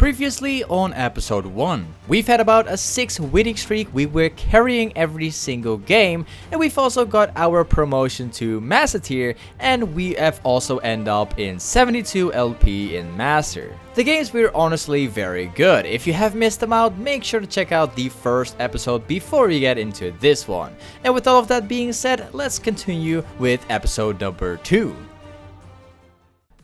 Previously on episode 1, we've had about a 6 winning streak. We were carrying every single game, and we've also got our promotion to Master Tier, and we have also ended up in 72 LP in Master. The games were honestly very good. If you have missed them out, make sure to check out the first episode before you get into this one. And with all of that being said, let's continue with episode number 2.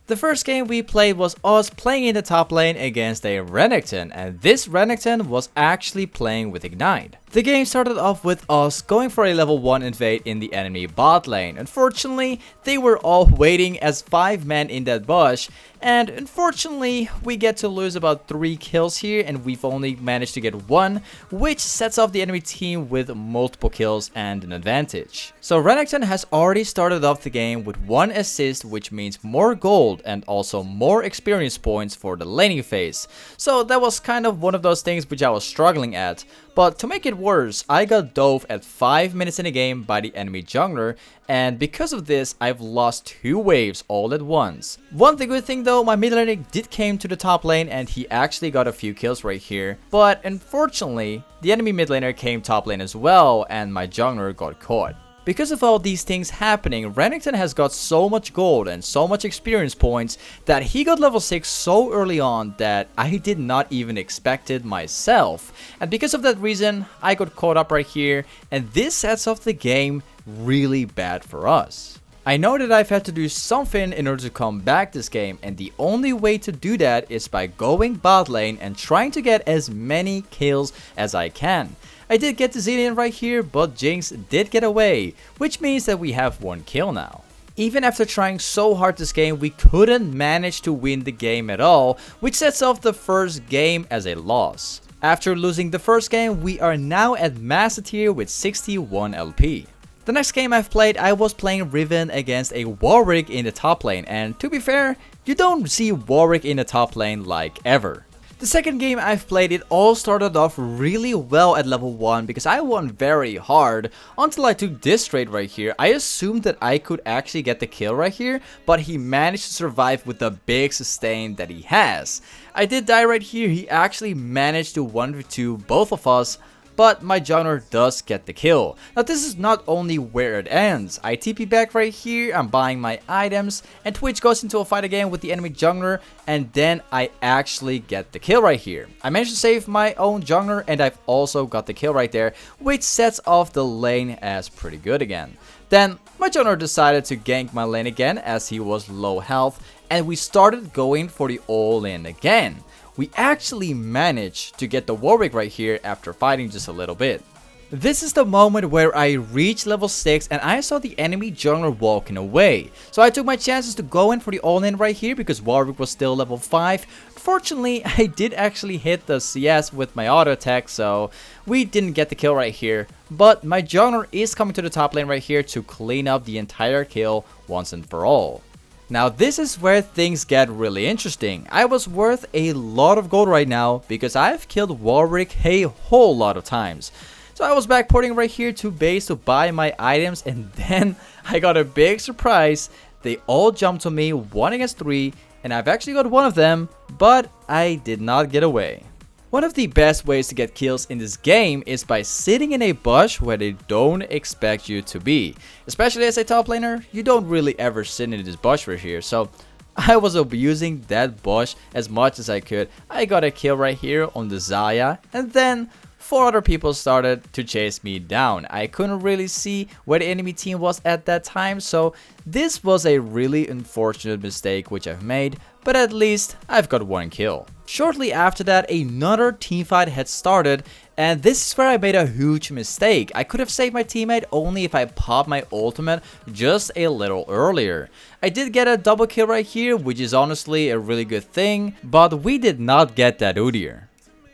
The first game we played was us playing in the top lane against a Renekton, and this Renekton was actually playing with Ignite. The game started off with us going for a level 1 invade in the enemy bot lane. Unfortunately, they were all waiting as 5 men in that bush, and unfortunately, we get to lose about 3 kills here, and we've only managed to get 1, which sets off the enemy team with multiple kills and an advantage. So Renekton has already started off the game with 1 assist, which means more gold and also more experience points for the laning phase. So that was kind of one of those things which I was struggling at. But to make it worse, I got dove at 5 minutes in the game by the enemy jungler, and because of this, I've lost 2 waves all at once. One good thing though, my mid laner did came to the top lane and he actually got a few kills right here. But unfortunately, the enemy mid laner came top lane as well and my jungler got caught. Because of all these things happening, Renekton has got so much gold and so much experience points that he got level 6 so early on that I did not even expect it myself. And because of that reason, I got caught up right here, and this sets off the game really bad for us. I know that I've had to do something in order to come back this game, and the only way to do that is by going bot lane and trying to get as many kills as I can. I did get the Zilean right here, but Jinx did get away, which means that we have 1 kill now. Even after trying so hard this game, we couldn't manage to win the game at all, which sets off the first game as a loss. After losing the first game, we are now at Master Tier with 61 LP. The next game I've played, I was playing Riven against a Warwick in the top lane, and to be fair, you don't see Warwick in the top lane like ever. The second game I've played, it all started off really well at level 1 because I won very hard until I took this trade right here. I assumed that I could actually get the kill right here, but he managed to survive with the big sustain that he has. I did die right here. He actually managed to 1v2 both of us, but my jungler does get the kill. Now this is not only where it ends. I TP back right here, I'm buying my items, and Twitch goes into a fight again with the enemy jungler, and then I actually get the kill right here. I managed to save my own jungler, and I've also got the kill right there, which sets off the lane as pretty good again. Then my jungler decided to gank my lane again as he was low health, and we started going for the all-in again. We actually managed to get the Warwick right here after fighting just a little bit. This is the moment where I reached level 6 and I saw the enemy jungler walking away. So I took my chances to go in for the all-in right here because Warwick was still level 5. Fortunately, I did actually hit the CS with my auto attack, so we didn't get the kill right here. But my jungler is coming to the top lane right here to clean up the entire kill once and for all. Now this is where things get really interesting. I was worth a lot of gold right now because I've killed Warwick a whole lot of times. So I was backporting right here to base to buy my items, and then I got a big surprise. They all jumped to me 1 against 3, and I've actually got one of them, but I did not get away. One of the best ways to get kills in this game is by sitting in a bush where they don't expect you to be. Especially as a top laner, you don't really ever sit in this bush right here. So I was abusing that bush as much as I could. I got a kill right here on the Xayah, and then 4 other people started to chase me down. I couldn't really see where the enemy team was at that time, so this was a really unfortunate mistake which I've made, but at least I've got 1 kill. Shortly after that, another teamfight had started, and this is where I made a huge mistake. I could have saved my teammate only if I popped my ultimate just a little earlier. I did get a double kill right here, which is honestly a really good thing, but we did not get that Udyr.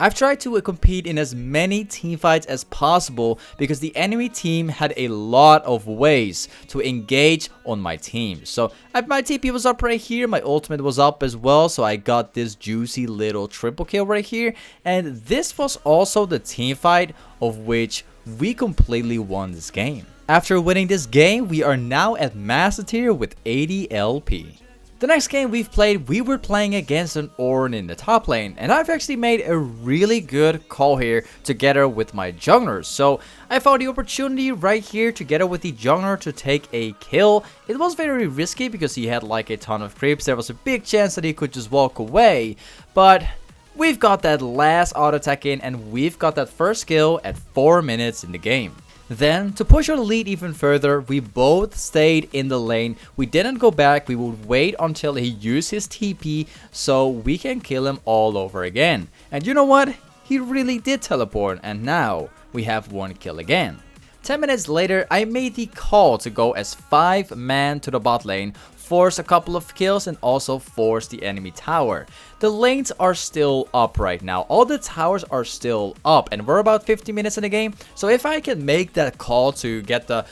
I've tried to compete in as many teamfights as possible because the enemy team had a lot of ways to engage on my team. So my TP was up right here, my ultimate was up as well, so I got this juicy little triple kill right here. And this was also the teamfight of which we completely won this game. After winning this game, we are now at Master Tier with 80 LP. The next game we've played, we were playing against an Ornn in the top lane, and I've actually made a really good call here together with my junglers. So I found the opportunity right here together with the jungler to take a kill. It was very risky because he had like a ton of creeps. There was a big chance that he could just walk away, but we've got that last auto attack in and we've got that first kill at 4 minutes in the game. Then, to push our lead even further, we both stayed in the lane. We didn't go back, we would wait until he used his TP so we can kill him all over again. And you know what? He really did teleport, and now we have 1 kill again. 10 minutes later, I made the call to go as 5-man to the bot lane, force a couple of kills and also force the enemy tower. The lanes are still up right now. All the towers are still up and we're about 50 minutes in the game. So if I can make that call to get the,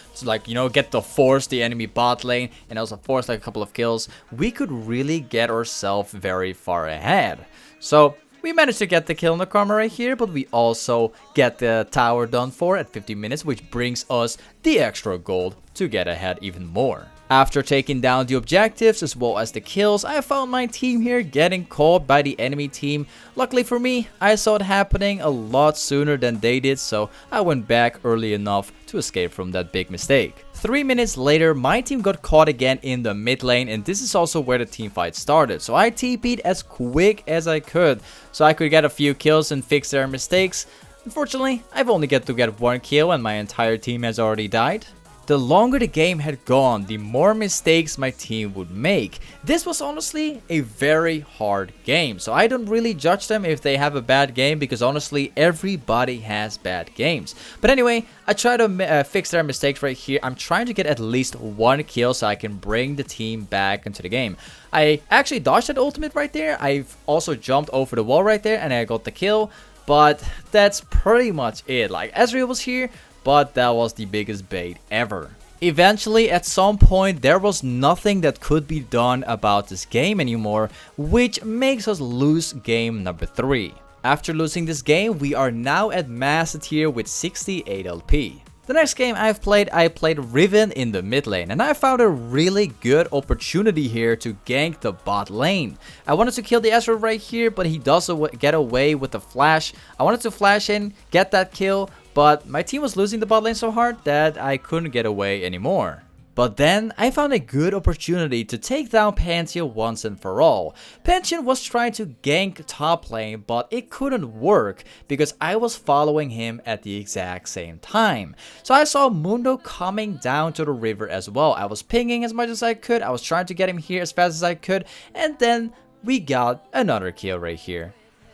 force the enemy bot lane and also force like a couple of kills, we could really get ourselves very far ahead. So we managed to get the kill on the karma right here, but we also get the tower done for at 50 minutes, which brings us the extra gold to get ahead even more. After taking down the objectives as well as the kills, I found my team here getting caught by the enemy team. Luckily for me, I saw it happening a lot sooner than they did, so I went back early enough to escape from that big mistake. 3 minutes later, my team got caught again in the mid lane, and this is also where the team fight started. So I TP'd as quick as I could so I could get a few kills and fix their mistakes. Unfortunately, I've only get to get 1 kill and my entire team has already died. The longer the game had gone, the more mistakes my team would make. This was honestly a very hard game, so I don't really judge them if they have a bad game because honestly everybody has bad games. But anyway, I try to fix their mistakes right here. I'm trying to get at least 1 kill so I can bring the team back into the game. I actually dodged that ultimate right there. I've also jumped over the wall right there and I got the kill, but that's pretty much it. Like, Ezreal was here, but that was the biggest bait ever. Eventually, at some point, there was nothing that could be done about this game anymore, which makes us lose game number 3. After losing this game, we are now at Master Tier with 68 LP. The next game I played Riven in the mid lane, and I found a really good opportunity here to gank the bot lane. I wanted to kill the Ezreal right here, but he does get away with the flash. I wanted to flash in, get that kill, but my team was losing the bot lane so hard that I couldn't get away anymore. But then I found a good opportunity to take down Pantheon once and for all. Pantheon was trying to gank top lane, but it couldn't work because I was following him at the exact same time. So I saw Mundo coming down to the river as well. I was pinging as much as I could. I was trying to get him here as fast as I could. And then we got another kill right here.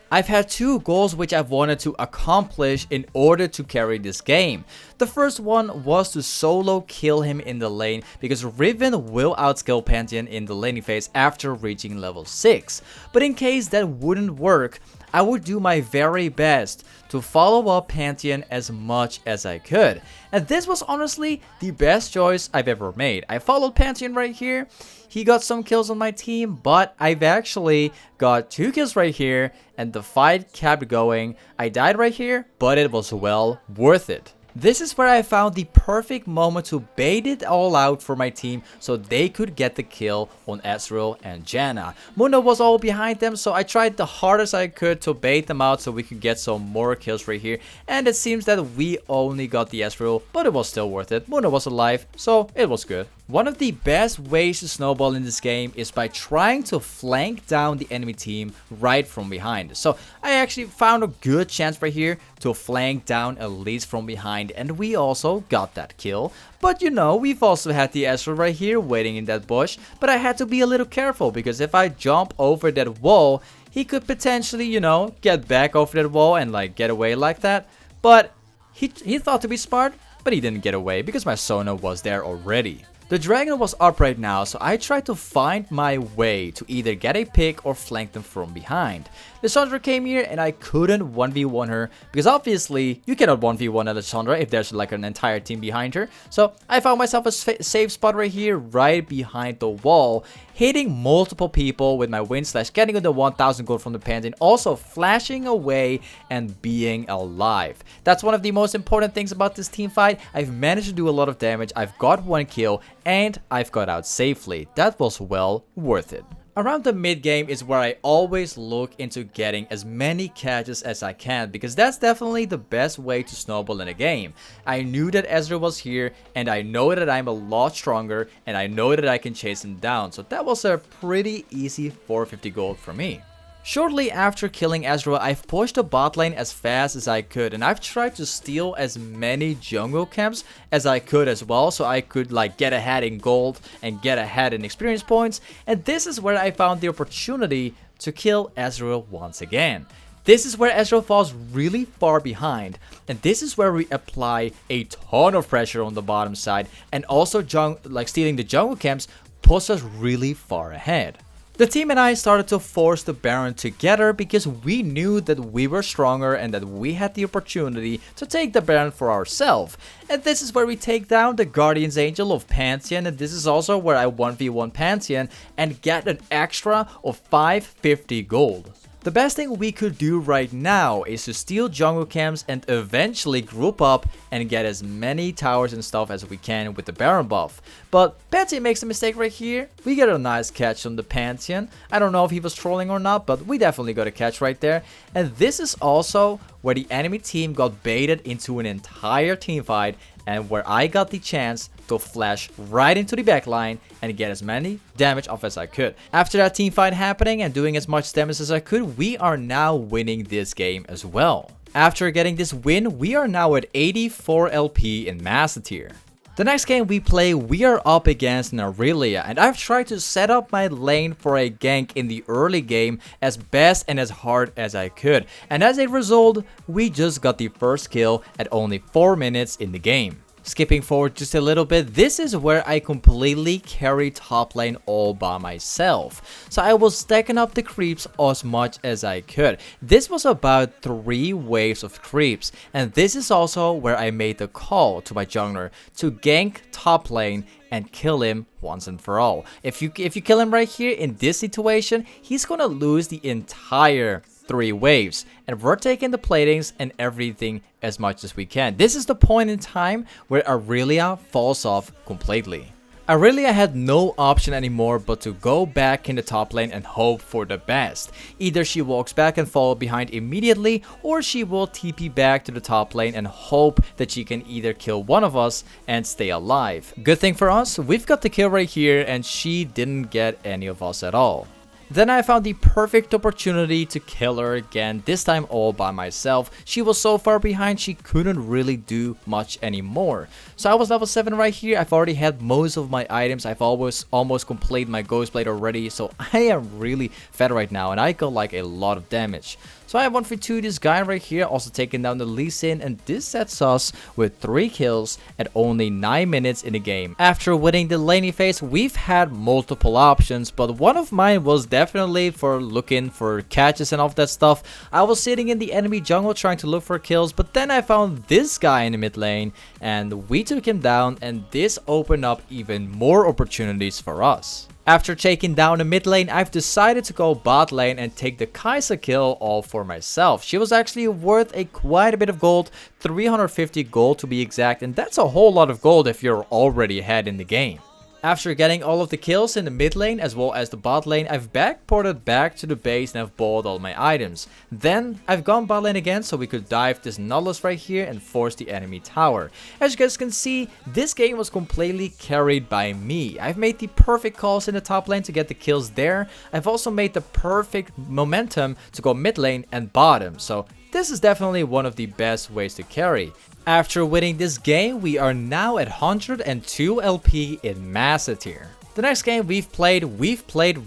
I've had 2 goals which I've wanted to accomplish in order to carry this game. The first one was to solo kill him in the lane because Riven will outskill Pantheon in the laning phase after reaching level 6. But in case that wouldn't work, I would do my very best to follow up Pantheon as much as I could. And this was honestly the best choice I've ever made. I followed Pantheon right here. He got some kills on my team, but I've actually got 2 kills right here and the fight kept going. I died right here, but it was well worth it. This is where I found the perfect moment to bait it all out for my team so they could get the kill on Ezreal and Janna. Mundo was all behind them, so I tried the hardest I could to bait them out so we could get some more kills right here. And it seems that we only got the Ezreal, but it was still worth it. Mundo was alive, so it was good. One of the best ways to snowball in this game is by trying to flank down the enemy team right from behind. So I actually found a good chance right here to flank down Elise from behind, and we also got that kill. But you know, we've also had the Ezreal right here waiting in that bush, but I had to be a little careful because if I jump over that wall, he could potentially, you know, get back over that wall and like get away like that. But he thought to be smart, but he didn't get away because my Sona was there already. The dragon was up right now, so I tried to find my way to either get a pick or flank them from behind. Lissandra came here and I couldn't 1v1 her because obviously you cannot 1v1 a Lissandra if there's like an entire team behind her. So I found myself a safe spot right here, right behind the wall, hitting multiple people with my win slash, getting the 1000 gold from the Pantheon, also flashing away and being alive. That's one of the most important things about this team fight. I've managed to do a lot of damage, I've got 1 kill, and I've got out safely. That was well worth it. Around the mid game is where I always look into getting as many catches as I can, because that's definitely the best way to snowball in a game. I knew that Ezra was here, and I know that I'm a lot stronger, and I know that I can chase him down, so that was a pretty easy 450 gold for me. Shortly after killing Ezra, I've pushed the bot lane as fast as I could, and I've tried to steal as many jungle camps as I could as well, so I could like get ahead in gold and get ahead in experience points. And this is where I found the opportunity to kill Ezra once again. This is where Ezra falls really far behind, and this is where we apply a ton of pressure on the bottom side, and also stealing the jungle camps puts us really far ahead. The team and I started to force the Baron together because we knew that we were stronger and that we had the opportunity to take the Baron for ourselves. And this is where we take down the Guardian's Angel of Pantheon, and this is also where I 1v1 Pantheon and get an extra of 550 gold. The best thing we could do right now is to steal jungle camps and eventually group up and get as many towers and stuff as we can with the Baron buff. But Pantheon makes a mistake right here. We get a nice catch on the Pantheon. I don't know if he was trolling or not, but we definitely got a catch right there. And this is also where the enemy team got baited into an entire team fight, and where I got the chance to flash right into the backline and get as many damage off as I could. After that team fight happening and doing as much damage as I could, we are now winning this game as well. After getting this win, we are now at 84 LP in Master Tier. The next game we play, we are up against Aurelia, and I've tried to set up my lane for a gank in the early game as best and as hard as I could. And as a result, we just got the first kill at only 4 minutes in the game. Skipping forward just a little bit, this is where I completely carry top lane all by myself. So I was stacking up the creeps as much as I could. This was about 3 waves of creeps, and this is also where I made the call to my jungler to gank top lane and kill him once and for all. If you kill him right here in this situation, he's gonna lose the entire 3 waves, and we're taking the platings and everything as much as we can. This is the point in time where Aurelia falls off completely. Aurelia had no option anymore but to go back in the top lane and hope for the best. Either she walks back and fall behind immediately, or she will TP back to the top lane and hope that she can either kill one of us and stay alive. Good thing for us, we've got the kill right here, and she didn't get any of us at all. Then I found the perfect opportunity to kill her again, this time all by myself. She was so far behind she couldn't really do much anymore. So I was level 7 right here. I've already had most of my items. I've almost completed my Ghost Blade already, so I am really fed right now, and I got like a lot of damage. So I have 1v2 this guy right here, also taking down the Lee Sin, and this sets us with 3 kills at only 9 minutes in the game. After winning the laning phase, we've had multiple options, but one of mine was definitely for looking for catches and all that stuff. I was sitting in the enemy jungle trying to look for kills, but then I found this guy in the mid lane, and we took him down, and this opened up even more opportunities for us. After taking down the mid lane, I've decided to go bot lane and take the Kai'Sa kill all for myself. She was actually worth quite a bit of gold, 350 gold to be exact, and that's a whole lot of gold if you're already ahead in the game. After getting all of the kills in the mid lane as well as the bot lane, I've backported back to the base and I've bought all my items. Then I've gone bot lane again so we could dive this Nautilus right here and force the enemy tower. As you guys can see, this game was completely carried by me. I've made the perfect calls in the top lane to get the kills there. I've also made the perfect momentum to go mid lane and bottom. So this is definitely one of the best ways to carry. After winning this game, we are now at 102 LP in Master Tier. The next game we've played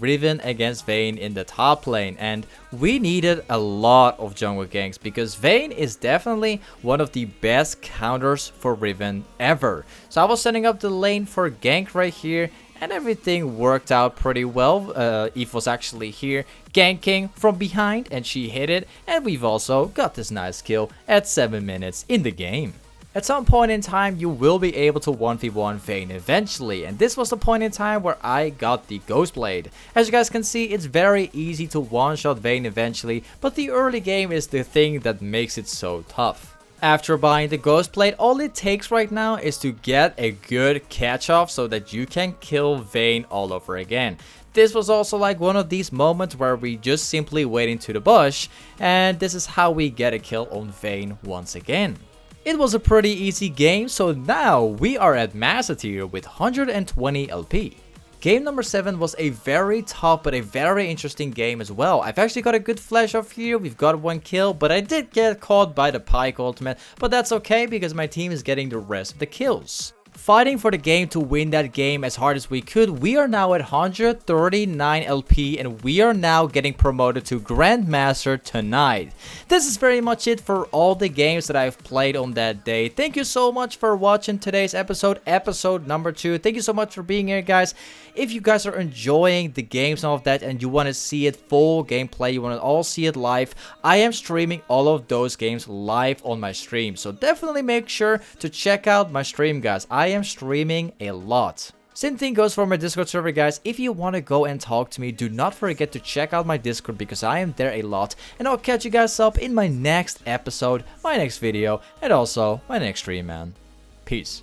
Riven against Vayne in the top lane, and we needed a lot of jungle ganks because Vayne is definitely one of the best counters for Riven ever. So I was setting up the lane for gank right here, and everything worked out pretty well. Eve was actually here ganking from behind, and she hit it, and we've also got this nice kill at 7 minutes in the game. At some point in time, you will be able to 1v1 Vayne eventually, and this was the point in time where I got the Ghost Blade. As you guys can see, it's very easy to one-shot Vayne eventually, but the early game is the thing that makes it so tough. After buying the ghost plate, all it takes right now is to get a good catch off so that you can kill Vayne all over again. This was also like one of these moments where we just simply wait into the bush, and this is how we get a kill on Vayne once again. It was a pretty easy game, so now we are at Master Tier with 120 LP. Game number 7 was a very tough but a very interesting game as well. I've actually got a good flash off here, we've got 1 kill, but I did get caught by the Pike ultimate, but that's okay because my team is getting the rest of the kills. Fighting for the game to win that game as hard as we could, we are now at 139 LP and we are now getting promoted to Grandmaster tonight. This is very much it for all the games that I've played on that day. Thank you so much for watching today's episode number 2. Thank you so much for being here, guys. If you guys are enjoying the games and all of that and you want to see it full gameplay, you want to all see it live, I am streaming all of those games live on my stream. So definitely make sure to check out my stream, guys. I am streaming a lot. Same thing goes for my Discord server, guys. If you want to go and talk to me, do not forget to check out my Discord because I am there a lot. And I'll catch you guys up in my next episode, my next video, and also my next stream, man. Peace.